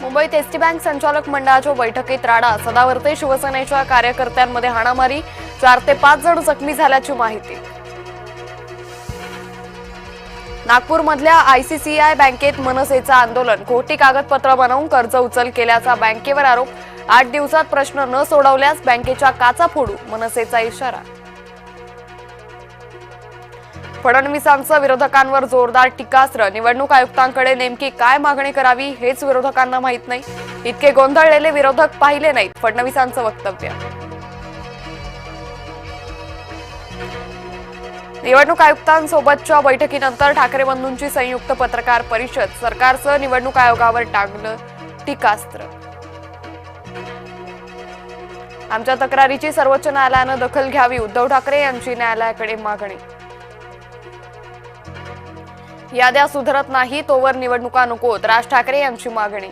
मुंबईत ST bank संचालक मंडळाच्या बैठकीत राडा, सदावर्ते शिवसेनेच्या कार्यकर्त्यांमध्ये हाणामारी, 4 ते 5 जण जखमी झाल्याची माहिती. नागपूरमधल्या आयसीसीआय बँकेत मनसेचं आंदोलन, खोटी कागदपत्र बनवून कर्ज उचल केल्याचा बँकेवर आरोप. 8 दिवसात प्रश्न न सोडवल्यास बँकेच्या काचा फोडू, मनसेचा इशारा. फडणवीसांचं विरोधकांवर जोरदार टीकास्त्र, निवडणूक आयुक्तांकडे नेमकी काय मागणी करावी हेच विरोधकांना माहित नाही. इतके गोंधळलेले विरोधक पाहिले नाहीत, फडणवीसांचं वक्तव्य. निवडणूक आयुक्तांसोबतच्या बैठकीनंतर ठाकरे बंधूंची संयुक्त पत्रकार परिषद, सरकारचं निवडणूक आयोगावर टाकलं टीकास्त्र. आमच्या तक्रारीची सर्वोच्च न्यायालयानं दखल घ्यावी, उद्धव ठाकरे यांची न्यायालयाकडे मागणी. याद्या सुधारत नाही तोवर निवडणुका नकोत, राज ठाकरे यांची मागणी.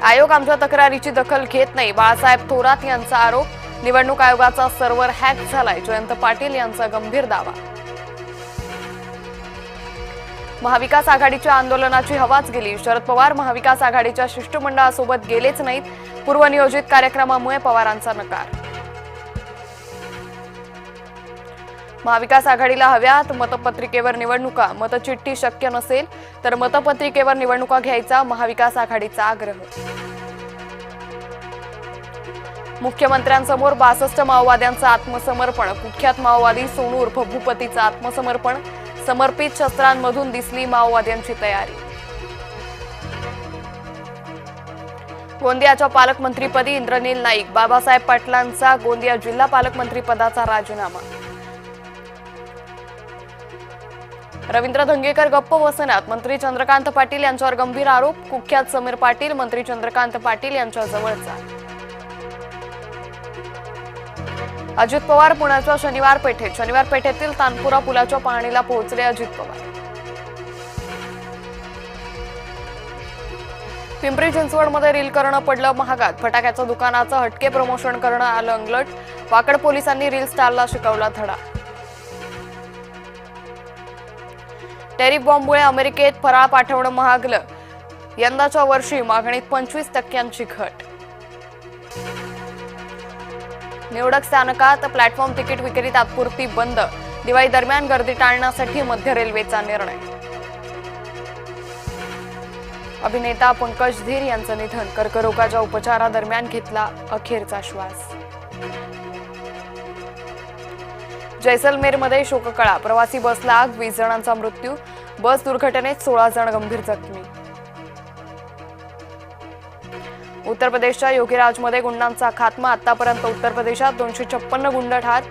आयोग आमच्या तक्रारीची दखल घेत नाही, बाळासाहेब थोरात यांचा आरोप. निवडणूक आयोगाचा सर्व्हर हॅक झालाय, जयंत पाटील यांचा गंभीर दावा. महाविकास आघाडीच्या आंदोलनाची हवाच गेली, शरद पवार महाविकास आघाडीच्या शिष्टमंडळासोबत गेलेच नाहीत, पूर्वनियोजित कार्यक्रमामुळे पवारांचा नकार. महाविकास आघाडीला हव्यात मतपत्रिकेवर निवडणुका, मतचिठ्ठी शक्य नसेल तर मतपत्रिकेवर निवडणुका घ्यायचा महाविकास आघाडीचा आग्रह. मुख्यमंत्र्यांसमोर 62 माओवाद्यांचं आत्मसमर्पण, कुख्यात माओवादी सोनू उर्फ भूपतीचं आत्मसमर्पण, समर्पित शस्त्रांमधून दिसली माओवाद्यांची तयारी. गोंदियाच्या पालकमंत्रीपदी इंद्रनील नाईक, बाबासाहेब पाटलांचा गोंदिया जिल्हा पालकमंत्रीपदाचा राजीनामा. रवींद्र धंगेकर गप्प बसण्यात, मंत्री चंद्रकांत पाटील यांच्यावर गंभीर आरोप. कुख्यात समीर पाटील मंत्री चंद्रकांत पाटील यांच्या जवळचा. अजित पवार पुण्याच्या शनिवार पेठेतील तानपुरा पुलाच्या पाहणीला पोहोचले अजित पवार. पिंपरी चिंचवडमध्ये रील करणं पडलं महागात, फटाक्याच्या दुकानाचं हटके प्रमोशन करणं आलं अंगलट. वाकड पोलिसांनी रील स्टारला शिकवला धडा. टॅरिफ बॉम्बमुळे अमेरिकेत फराळ पाठवणं महागलं, यंदाच्या वर्षी मागणीत 25% घट. निवडक स्थानकात प्लॅटफॉर्म तिकीट विक्री तात्पुरती बंद, दिवाळी दरम्यान गर्दी टाळण्यासाठी मध्य रेल्वेचा निर्णय. अभिनेता पंकज धीर यांचं निधन, कर्करोगाच्या उपचारादरम्यान घेतला अखेरचा श्वास. जैसलमेरमध्ये शोककळा, प्रवासी बसला आग, 20 जणांचा मृत्यू, बस दुर्घटनेत 16 जण गंभीर जखमी. उत्तर प्रदेशच्या योगीराजमध्ये गुंडांचा खात्मा, आतापर्यंत उत्तर प्रदेशात 256 गुंड ठार.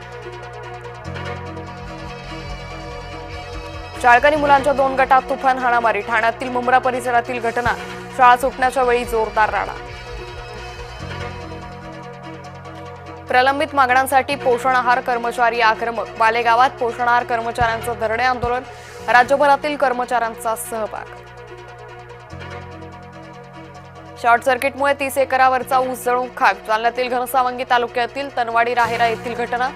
शाळकरी मुलांच्या 2 गटात तुफान हाणामारी, ठाण्यातील मुंब्रा परिसरातील घटना, शाळा सुटण्याच्या वेळी जोरदार राडा. प्रलंबित मागण्यांसाठी पोषण आहार कर्मचारी आक्रमक, बालेगावात पोषण आहार कर्मचाऱ्यांचं धरणे आंदोलन, राज्यभरातील कर्मचाऱ्यांचा सहभाग. शॉर्ट सर्किटमुळे 30 एकरावरचा ऊस जळून खाक, जालन्यातील घनसावंगी तालुक्यातील तनवाडी राहेरा येथील घटना,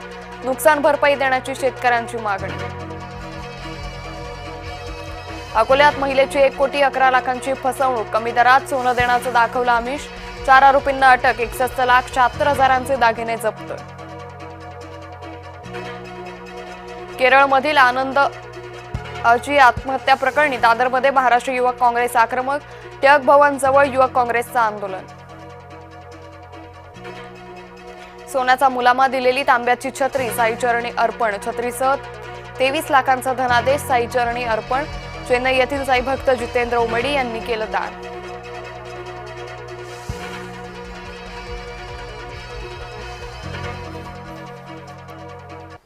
नुकसान भरपाई देण्याची शेतकऱ्यांची मागणी. अकोल्यात महिलेची 1,11,00,000ची फसवणूक, कमी दरात सोनं देण्याचं दाखवलं आमिष, 4 आरोपींना अटक, 61,76,000चे दागिने जप्त. केरळमधील आनंद अजी आत्महत्या प्रकरणी दादरमध्ये महाराष्ट्र युवक काँग्रेस आक्रमक, टिळक भवन जवळ युवक काँग्रेसचं आंदोलन. सोन्याचा मुलामा दिलेली तांब्याची छत्री, साईचरणी अर्पण, छत्रीसह 23 लाखांचा धनादेश साईचरणी अर्पण. चेन्नई येथील साईभक्त जितेंद्र उमेडी यांनी केलं दान.